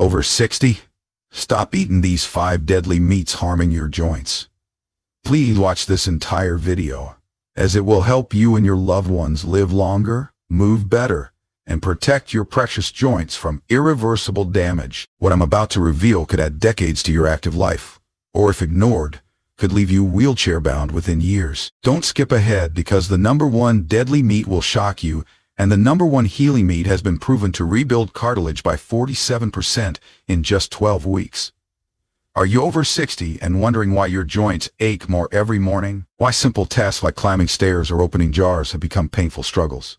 Over 60? Stop eating these 5 deadly meats harming your joints. Please watch this entire video, as it will help you and your loved ones live longer, move better, and protect your precious joints from irreversible damage. What I'm about to reveal could add decades to your active life, or if ignored, could leave you wheelchair-bound within years. Don't skip ahead, because the #1 deadly meat will shock you, and the #1 healing meat has been proven to rebuild cartilage by 47% in just 12 weeks. Are you over 60 and wondering why your joints ache more every morning? Why simple tasks like climbing stairs or opening jars have become painful struggles?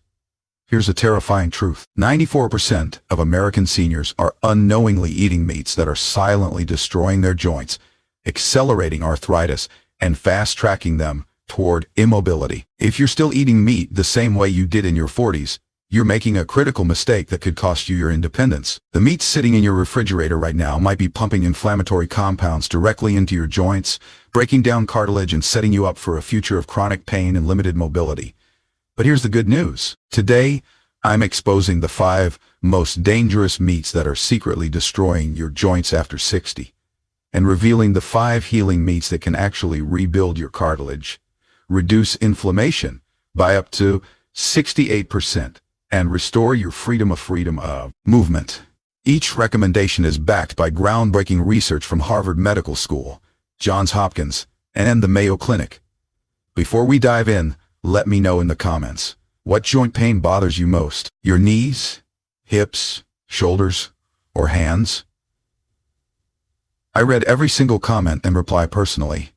Here's a terrifying truth. 94% of American seniors are unknowingly eating meats that are silently destroying their joints, accelerating arthritis, and fast-tracking them toward immobility. If you're still eating meat the same way you did in your 40s, you're making a critical mistake that could cost you your independence. The meat sitting in your refrigerator right now might be pumping inflammatory compounds directly into your joints, breaking down cartilage and setting you up for a future of chronic pain and limited mobility. But here's the good news. Today, I'm exposing the 5 most dangerous meats that are secretly destroying your joints after 60, and revealing the 5 healing meats that can actually rebuild your cartilage, reduce inflammation by up to 68%, and restore your freedom of movement. Each recommendation is backed by groundbreaking research from Harvard Medical School, Johns Hopkins, and the Mayo Clinic. Before we dive in, let me know in the comments, what joint pain bothers you most? Your knees, hips, shoulders, or hands? I read every single comment and reply personally.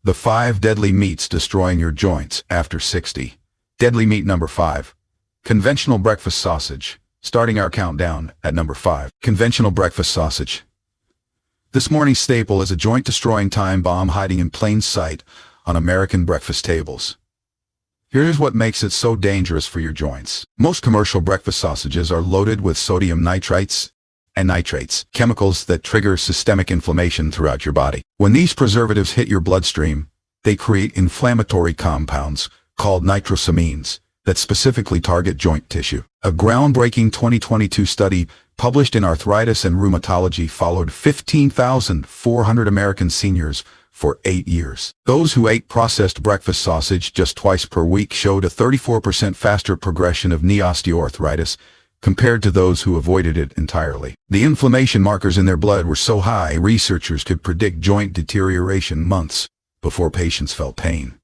The 5 deadly meats destroying your joints after 60. Deadly meat number 5. Conventional breakfast sausage. Starting our countdown at number 5. Conventional breakfast sausage. This morning's staple is a joint-destroying time bomb hiding in plain sight on American breakfast tables. Here's what makes it so dangerous for your joints. Most commercial breakfast sausages are loaded with sodium nitrites and nitrates, chemicals that trigger systemic inflammation throughout your body. When these preservatives hit your bloodstream, they create inflammatory compounds called nitrosamines that specifically target joint tissue. A groundbreaking 2022 study published in Arthritis and Rheumatology followed 15,400 American seniors for 8 years. Those who ate processed breakfast sausage just twice per week showed a 34% faster progression of knee osteoarthritis compared to those who avoided it entirely. The inflammation markers in their blood were so high, researchers could predict joint deterioration months before patients felt pain.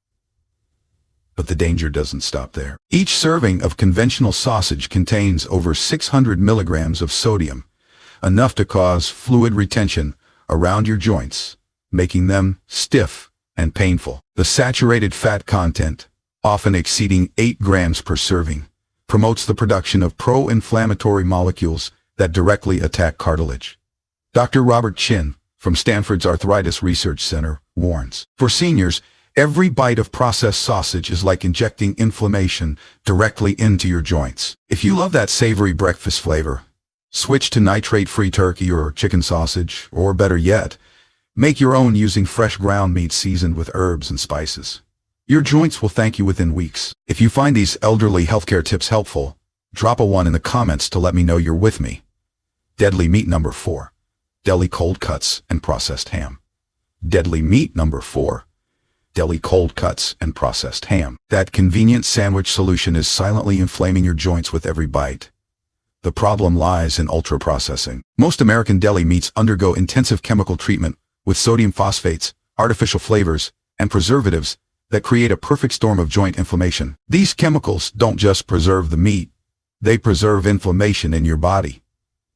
But the danger doesn't stop there. Each serving of conventional sausage contains over 600 milligrams of sodium, enough to cause fluid retention around your joints, making them stiff and painful. The saturated fat content, often exceeding 8 grams per serving, promotes the production of pro-inflammatory molecules that directly attack cartilage. Dr. Robert Chin, from Stanford's Arthritis Research Center, warns, for seniors, every bite of processed sausage is like injecting inflammation directly into your joints. If you love that savory breakfast flavor, switch to nitrate-free turkey or chicken sausage, or better yet, make your own using fresh ground meat seasoned with herbs and spices. Your joints will thank you within weeks. If you find these elderly healthcare tips helpful, drop a 1 in the comments to let me know you're with me. Deadly meat number 4. Deli cold cuts and processed ham. Deadly meat number 4. Deli cold cuts and processed ham. That convenient sandwich solution is silently inflaming your joints with every bite. The problem lies in ultra-processing. Most American deli meats undergo intensive chemical treatment with sodium phosphates, artificial flavors, and preservatives that create a perfect storm of joint inflammation. These chemicals don't just preserve the meat, they preserve inflammation in your body.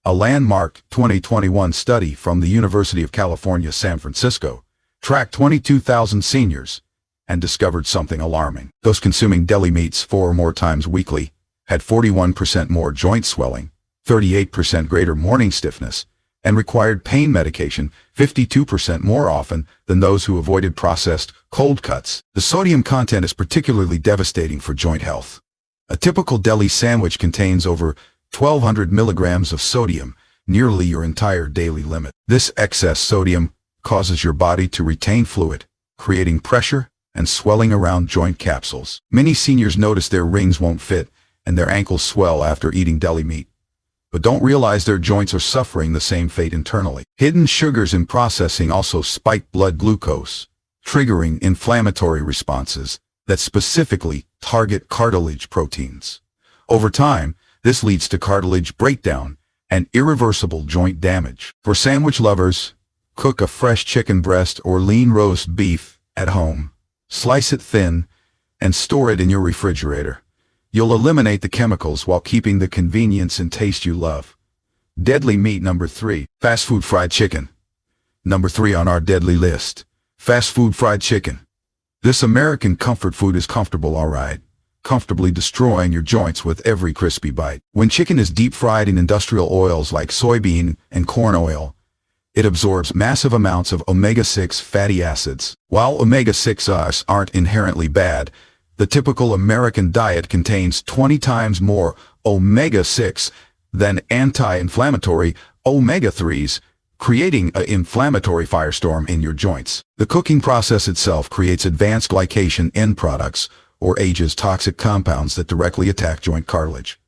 A landmark 2021 study from the University of California, San Francisco, tracked 22,000 seniors and discovered something alarming. Those consuming deli meats 4 or more times weekly had 41% more joint swelling, 38% greater morning stiffness, and required pain medication 52% more often than those who avoided processed cold cuts. The sodium content is particularly devastating for joint health. A typical deli sandwich contains over 1,200 milligrams of sodium, nearly your entire daily limit. This excess sodium causes your body to retain fluid, creating pressure and swelling around joint capsules. Many seniors notice their rings won't fit and their ankles swell after eating deli meat. but don't realize their joints are suffering the same fate internally. Hidden sugars in processing also spike blood glucose, triggering inflammatory responses that specifically target cartilage proteins. Over time, this leads to cartilage breakdown and irreversible joint damage. For sandwich lovers, cook a fresh chicken breast or lean roast beef at home. Slice it thin and store it in your refrigerator. You'll eliminate the chemicals while keeping the convenience and taste you love. Deadly meat number 3, fast food fried chicken. Number 3 on our deadly list, fast food fried chicken. This American comfort food is comfortable, all right, comfortably destroying your joints with every crispy bite. When chicken is deep fried in industrial oils like soybean and corn oil, it absorbs massive amounts of omega-6 fatty acids. While omega-6s aren't inherently bad, the typical American diet contains 20 times more omega-6 than anti-inflammatory omega-3s, creating an inflammatory firestorm in your joints. The cooking process itself creates advanced glycation end products, or AGEs, toxic compounds that directly attack joint cartilage.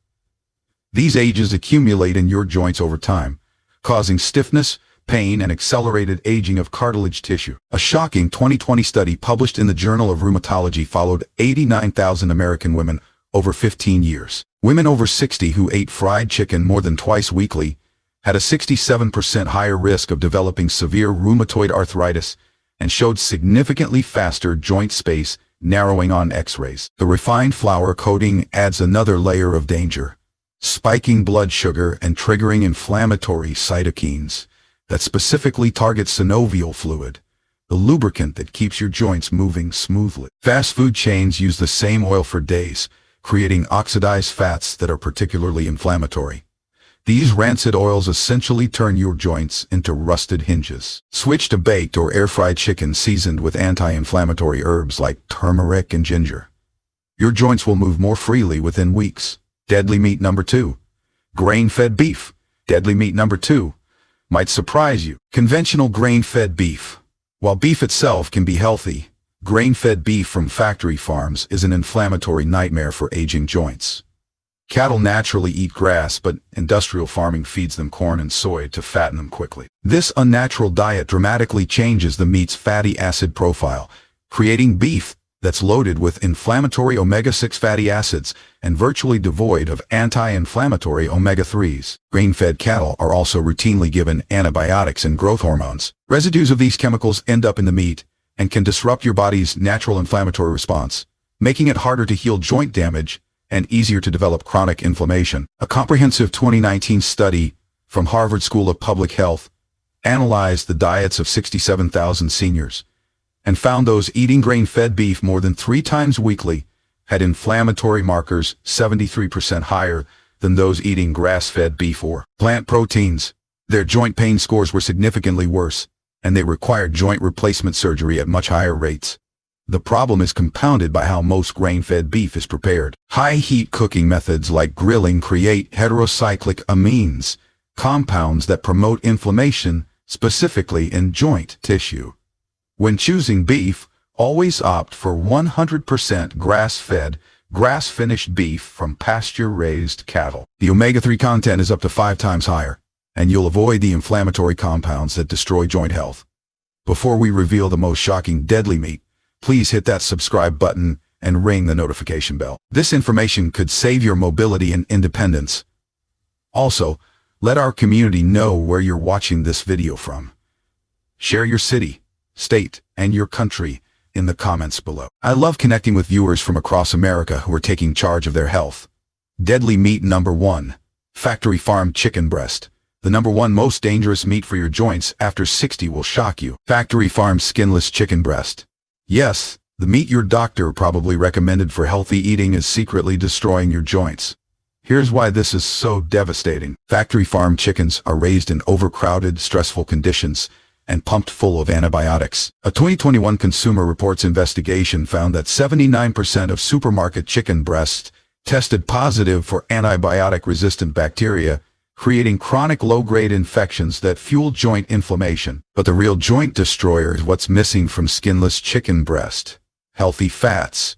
These AGEs accumulate in your joints over time, causing stiffness, pain, and accelerated aging of cartilage tissue. A shocking 2020 study published in the Journal of Rheumatology followed 89,000 American women over 15 years. Women over 60 who ate fried chicken more than twice weekly had a 67% higher risk of developing severe rheumatoid arthritis and showed significantly faster joint space narrowing on X-rays. The refined flour coating adds another layer of danger, spiking blood sugar and triggering inflammatory cytokines that specifically target synovial fluid, the lubricant that keeps your joints moving smoothly. Fast food chains use the same oil for days, creating oxidized fats that are particularly inflammatory. These rancid oils essentially turn your joints into rusted hinges. Switch to baked or air-fried chicken seasoned with anti-inflammatory herbs like turmeric and ginger. Your joints will move more freely within weeks. Deadly meat number 2, grain-fed beef. Deadly meat number 2 might surprise you. Conventional grain-fed beef. While beef itself can be healthy, grain-fed beef from factory farms is an inflammatory nightmare for aging joints. Cattle naturally eat grass, but industrial farming feeds them corn and soy to fatten them quickly. This unnatural diet dramatically changes the meat's fatty acid profile, creating beef that's loaded with inflammatory omega-6 fatty acids and virtually devoid of anti-inflammatory omega-3s. Grain-fed cattle are also routinely given antibiotics and growth hormones. Residues of these chemicals end up in the meat and can disrupt your body's natural inflammatory response, making it harder to heal joint damage and easier to develop chronic inflammation. A comprehensive 2019 study from Harvard School of Public Health analyzed the diets of 67,000 seniors and found those eating grain-fed beef more than 3 times weekly had inflammatory markers 73% higher than those eating grass-fed beef or plant proteins. Their joint pain scores were significantly worse, and they required joint replacement surgery at much higher rates. The problem is compounded by how most grain-fed beef is prepared. High-heat cooking methods like grilling create heterocyclic amines, compounds that promote inflammation, specifically in joint tissue. When choosing beef, always opt for 100% grass-fed, grass-finished beef from pasture-raised cattle. The omega-3 content is up to 5 times higher, and you'll avoid the inflammatory compounds that destroy joint health. Before we reveal the most shocking deadly meat, please hit that subscribe button and ring the notification bell. This information could save your mobility and independence. Also, let our community know where you're watching this video from. Share your city, state, and your country in the comments below. I love connecting with viewers from across America who are taking charge of their health. Deadly meat number 1, factory farmed chicken breast. The number 1 most dangerous meat for your joints after 60 will shock you. Factory farmed skinless chicken breast. Yes, the meat your doctor probably recommended for healthy eating is secretly destroying your joints. Here's why this is so devastating. Factory farmed chickens are raised in overcrowded, stressful conditions and pumped full of antibiotics. A 2021 Consumer Reports investigation found that 79% of supermarket chicken breasts tested positive for antibiotic-resistant bacteria, creating chronic low-grade infections that fuel joint inflammation. But the real joint destroyer is what's missing from skinless chicken breast: healthy fats.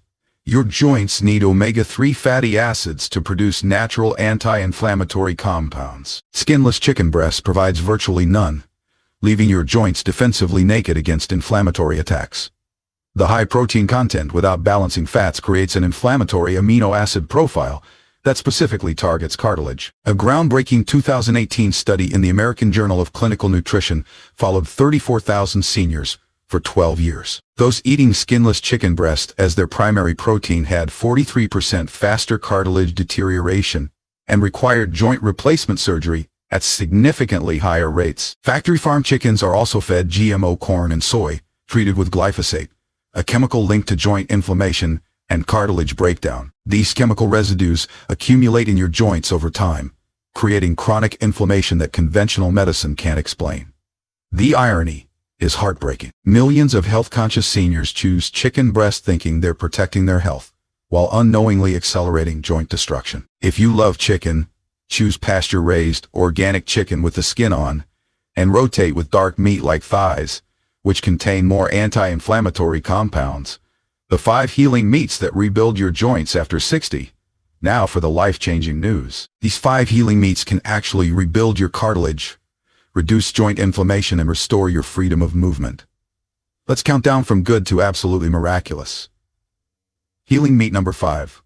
Your joints need omega-3 fatty acids to produce natural anti-inflammatory compounds. Skinless chicken breast provides virtually none, leaving your joints defensively naked against inflammatory attacks. The high protein content without balancing fats creates an inflammatory amino acid profile that specifically targets cartilage. A groundbreaking 2018 study in the American Journal of Clinical Nutrition followed 34,000 seniors for 12 years. Those eating skinless chicken breast as their primary protein had 43% faster cartilage deterioration and required joint replacement surgery at significantly higher rates. Factory farm chickens are also fed GMO corn and soy, treated with glyphosate, a chemical linked to joint inflammation and cartilage breakdown. These chemical residues accumulate in your joints over time, creating chronic inflammation that conventional medicine can't explain. The irony is heartbreaking. Millions of health-conscious seniors choose chicken breast thinking they're protecting their health, while unknowingly accelerating joint destruction. If you love chicken, choose pasture-raised, organic chicken with the skin on, and rotate with dark meat like thighs, which contain more anti-inflammatory compounds. The 5 healing meats that rebuild your joints after 60. Now for the life-changing news. These 5 healing meats can actually rebuild your cartilage, reduce joint inflammation, and restore your freedom of movement. Let's count down from good to absolutely miraculous. Healing meat number 5.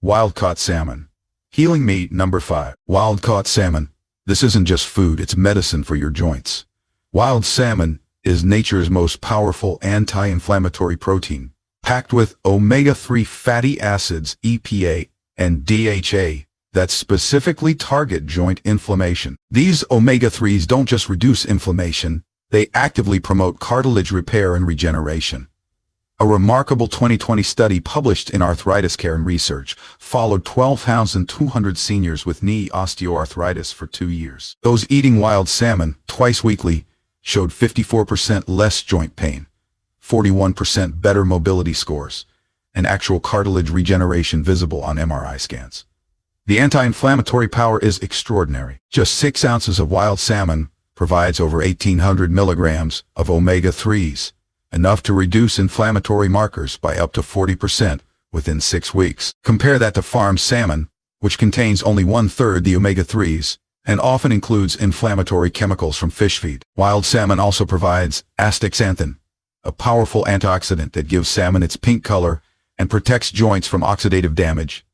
Wild-caught salmon. Healing meat number 5. Wild-caught salmon. This isn't just food, it's medicine for your joints. Wild salmon is nature's most powerful anti-inflammatory protein, packed with omega-3 fatty acids, EPA, and DHA, that specifically target joint inflammation. These omega-3s don't just reduce inflammation, they actively promote cartilage repair and regeneration. A remarkable 2020 study published in Arthritis Care and Research followed 12,200 seniors with knee osteoarthritis for 2 years. Those eating wild salmon twice weekly showed 54% less joint pain, 41% better mobility scores, and actual cartilage regeneration visible on MRI scans. The anti-inflammatory power is extraordinary. Just 6 ounces of wild salmon provides over 1,800 milligrams of omega-3s, enough to reduce inflammatory markers by up to 40% within 6 weeks. Compare that to farm salmon, which contains only 1/3 the omega-3s and often includes inflammatory chemicals from fish feed. Wild salmon also provides astaxanthin, a powerful antioxidant that gives salmon its pink color and protects joints from oxidative damage.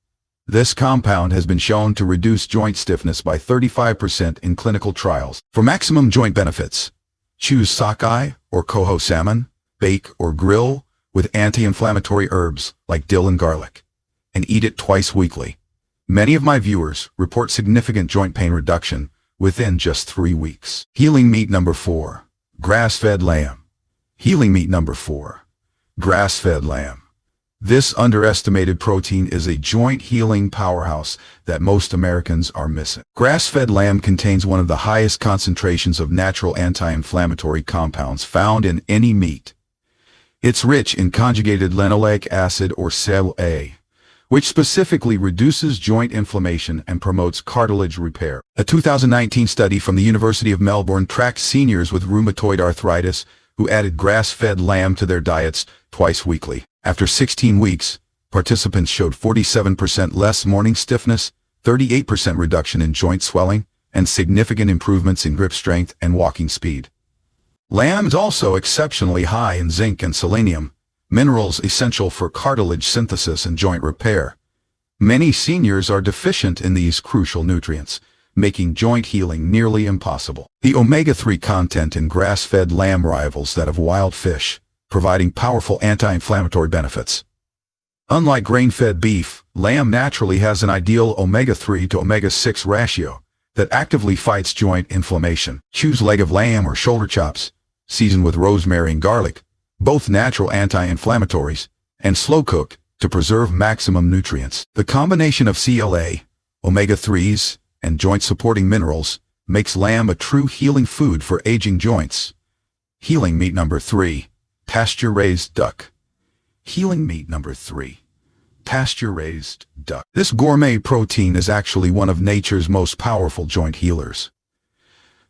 This compound has been shown to reduce joint stiffness by 35% in clinical trials. For maximum joint benefits, choose sockeye or coho salmon, bake or grill with anti-inflammatory herbs like dill and garlic, and eat it twice weekly. Many of my viewers report significant joint pain reduction within just 3 weeks. Healing meat number 4. Grass-fed lamb. Healing meat number 4. Grass-fed lamb. This underestimated protein is a joint healing powerhouse that most Americans are missing. Grass-fed lamb contains one of the highest concentrations of natural anti-inflammatory compounds found in any meat. It's rich in conjugated linoleic acid or CLA, which specifically reduces joint inflammation and promotes cartilage repair. A 2019 study from the University of Melbourne tracked seniors with rheumatoid arthritis who added grass-fed lamb to their diets twice weekly. After 16 weeks, participants showed 47% less morning stiffness, 38% reduction in joint swelling, and significant improvements in grip strength and walking speed. Lamb is also exceptionally high in zinc and selenium, minerals essential for cartilage synthesis and joint repair. Many seniors are deficient in these crucial nutrients, making joint healing nearly impossible. The omega-3 content in grass-fed lamb rivals that of wild fish, providing powerful anti-inflammatory benefits. Unlike grain-fed beef, lamb naturally has an ideal omega-3 to omega-6 ratio that actively fights joint inflammation. Choose leg of lamb or shoulder chops, seasoned with rosemary and garlic, both natural anti-inflammatories, and slow-cooked to preserve maximum nutrients. The combination of CLA, omega-3s, and joint-supporting minerals makes lamb a true healing food for aging joints. Healing meat number 3. Pasture-raised duck. Healing meat number 3. Pasture-raised duck. This gourmet protein is actually one of nature's most powerful joint healers.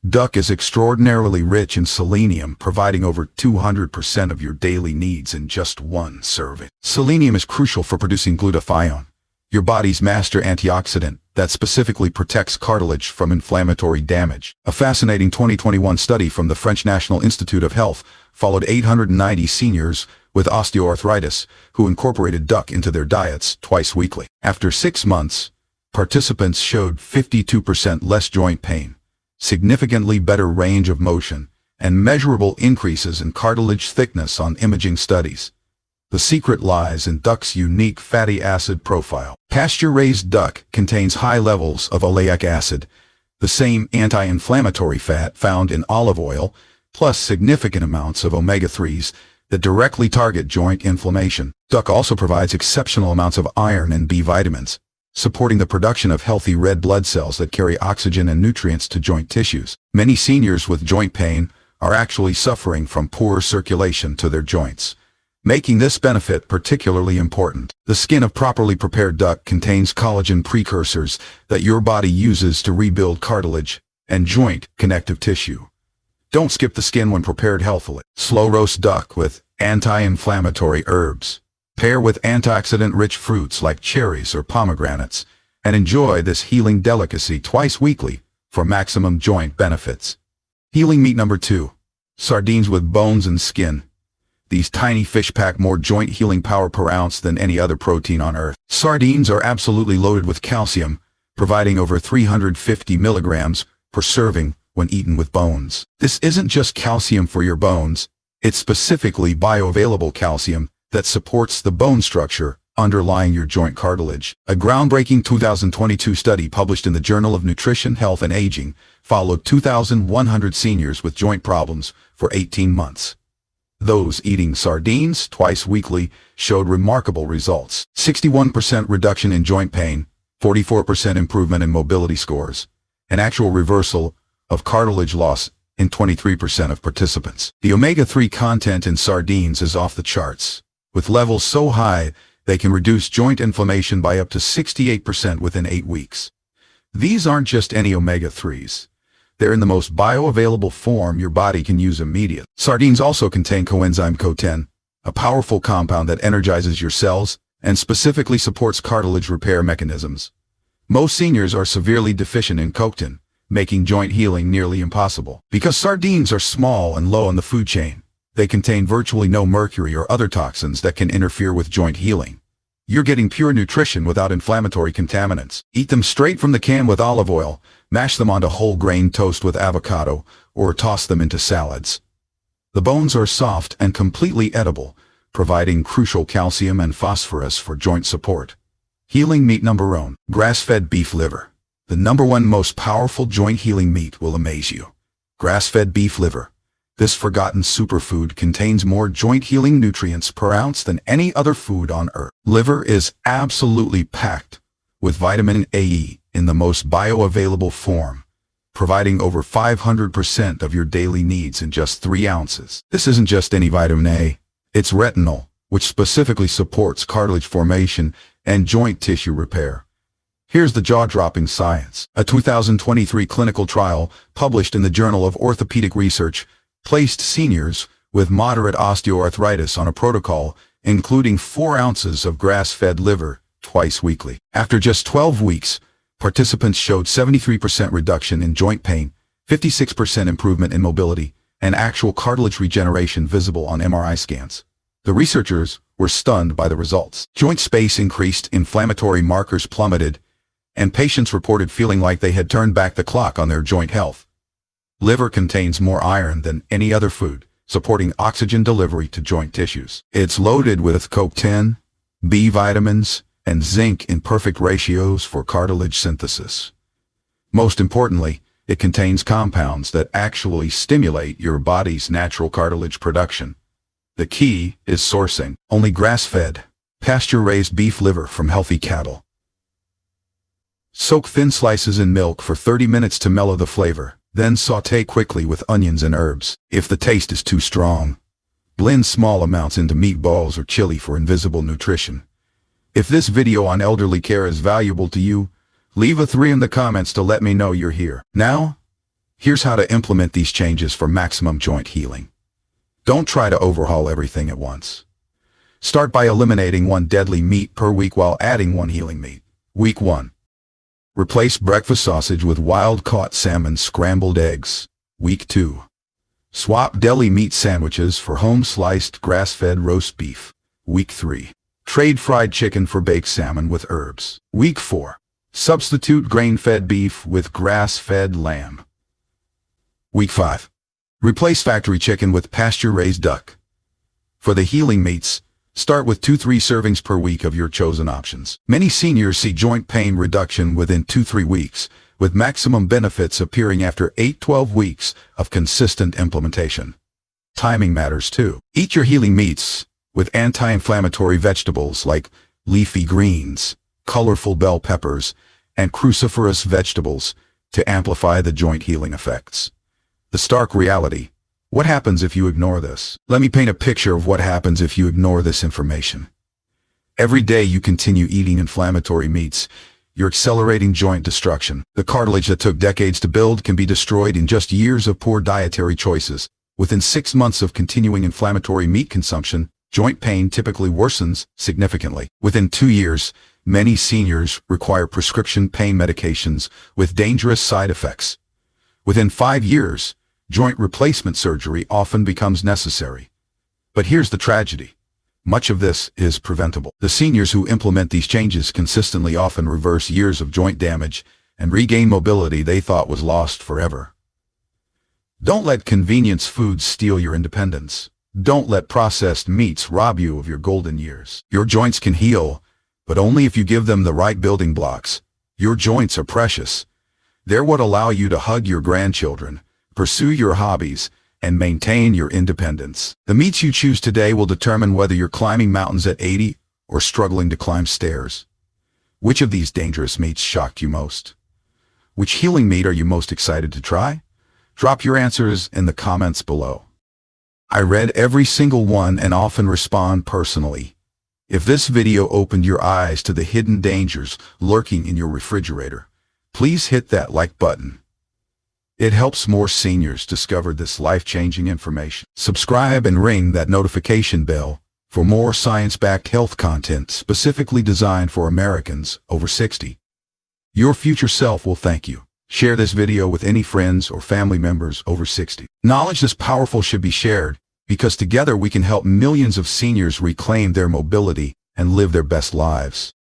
Duck is extraordinarily rich in selenium, providing over 200% of your daily needs in just one serving. Selenium is crucial for producing glutathione, your body's master antioxidant that specifically protects cartilage from inflammatory damage. A fascinating 2021 study from the French National Institute of Health followed 890 seniors with osteoarthritis who incorporated duck into their diets twice weekly. After 6 months, participants showed 52% less joint pain, significantly better range of motion, and measurable increases in cartilage thickness on imaging studies. The secret lies in duck's unique fatty acid profile. Pasture-raised duck contains high levels of oleic acid, the same anti-inflammatory fat found in olive oil, plus significant amounts of omega-3s that directly target joint inflammation. Duck also provides exceptional amounts of iron and B vitamins, supporting the production of healthy red blood cells that carry oxygen and nutrients to joint tissues. Many seniors with joint pain are actually suffering from poor circulation to their joints, making this benefit particularly important. The skin of properly prepared duck contains collagen precursors that your body uses to rebuild cartilage and joint connective tissue. Don't skip the skin when prepared healthily. Slow roast duck with anti-inflammatory herbs. Pair with antioxidant-rich fruits like cherries or pomegranates, and enjoy this healing delicacy twice weekly for maximum joint benefits. Healing meat number 2. Sardines with bones and skin. These tiny fish pack more joint healing power per ounce than any other protein on Earth. Sardines are absolutely loaded with calcium, providing over 350 milligrams per serving when eaten with bones. This isn't just calcium for your bones, it's specifically bioavailable calcium that supports the bone structure underlying your joint cartilage. A groundbreaking 2022 study published in the Journal of Nutrition, Health and Aging followed 2,100 seniors with joint problems for 18 months. Those eating sardines twice weekly showed remarkable results. 61% reduction in joint pain, 44% improvement in mobility scores, an actual reversal of cartilage loss in 23% of participants. The omega-3 content in sardines is off the charts, with levels so high they can reduce joint inflammation by up to 68% within 8 weeks. These aren't just any omega-3s. They're in the most bioavailable form your body can use immediately. Sardines also contain coenzyme CoQ10, a powerful compound that energizes your cells and specifically supports cartilage repair mechanisms. Most seniors are severely deficient in CoQ10, making joint healing nearly impossible. Because sardines are small and low on the food chain, they contain virtually no mercury or other toxins that can interfere with joint healing. You're getting pure nutrition without inflammatory contaminants. Eat them straight from the can with olive oil, mash them onto whole grain toast with avocado, or toss them into salads. The bones are soft and completely edible, providing crucial calcium and phosphorus for joint support. Healing meat number 1. Grass-fed beef liver. The number 1 most powerful joint healing meat will amaze you. Grass-fed beef liver. This forgotten superfood contains more joint healing nutrients per ounce than any other food on Earth. Liver is absolutely packed with vitamin A in the most bioavailable form, providing over 500% of your daily needs in just 3 ounces. This isn't just any vitamin A, it's retinol, which specifically supports cartilage formation and joint tissue repair. Here's the jaw-dropping science. A 2023 clinical trial published in the Journal of Orthopedic Research placed seniors with moderate osteoarthritis on a protocol including 4 ounces of grass-fed liver twice weekly. After just 12 weeks, participants showed 73% reduction in joint pain, 56% improvement in mobility, and actual cartilage regeneration visible on MRI scans. The researchers were stunned by the results. Joint space increased, inflammatory markers plummeted, and patients reported feeling like they had turned back the clock on their joint health. Liver contains more iron than any other food, supporting oxygen delivery to joint tissues. It's loaded with CoQ10, B vitamins, and zinc in perfect ratios for cartilage synthesis. Most importantly, it contains compounds that actually stimulate your body's natural cartilage production. The key is sourcing only grass-fed, pasture-raised beef liver from healthy cattle. Soak thin slices in milk for 30 minutes to mellow the flavor. Then saute quickly with onions and herbs. If the taste is too strong, blend small amounts into meatballs or chili for invisible nutrition. If this video on elderly care is valuable to you, leave a 3 in the comments to let me know you're here. Now, Here's how to implement these changes for maximum joint healing. Don't try to overhaul everything at once. Start by eliminating one deadly meat per week while adding one healing meat. Week 1. Replace breakfast sausage with wild-caught salmon scrambled eggs. Week 2. Swap deli meat sandwiches for home-sliced grass-fed roast beef. Week 3. Trade fried chicken for baked salmon with herbs. Week 4. Substitute grain-fed beef with grass-fed lamb. Week 5. Replace factory chicken with pasture-raised duck. For the healing meats, start with 2-3 servings per week of your chosen options. Many seniors see joint pain reduction within 2-3 weeks, with maximum benefits appearing after 8-12 weeks of consistent implementation. Timing matters too. Eat your healing meats with anti-inflammatory vegetables like leafy greens, colorful bell peppers, and cruciferous vegetables to amplify the joint healing effects. The stark reality: what happens if you ignore this? Let me paint a picture of what happens if you ignore this information. Every day you continue eating inflammatory meats, you're accelerating joint destruction. The cartilage that took decades to build can be destroyed in just years of poor dietary choices. Within 6 months of continuing inflammatory meat consumption, joint pain typically worsens significantly. Within 2 years, many seniors require prescription pain medications with dangerous side effects. Within 5 years, joint replacement surgery often becomes necessary. But here's the tragedy: much of this is preventable. The seniors who implement these changes consistently often reverse years of joint damage and regain mobility they thought was lost forever. Don't let convenience foods steal your independence. Don't let processed meats rob you of your golden years. Your joints can heal, but only if you give them the right building blocks. Your joints are precious. They're what allow you to hug your grandchildren, pursue your hobbies, and maintain your independence. The meats you choose today will determine whether you're climbing mountains at 80 or struggling to climb stairs. Which of these dangerous meats shocked you most? Which healing meat are you most excited to try? Drop your answers in the comments below. I read every single one and often respond personally. If this video opened your eyes to the hidden dangers lurking in your refrigerator, please hit that like button. It helps more seniors discover this life-changing information. Subscribe and ring that notification bell for more science-backed health content specifically designed for Americans over 60. Your future self will thank you. Share this video with any friends or family members over 60. Knowledge this powerful should be shared, because together we can help millions of seniors reclaim their mobility and live their best lives.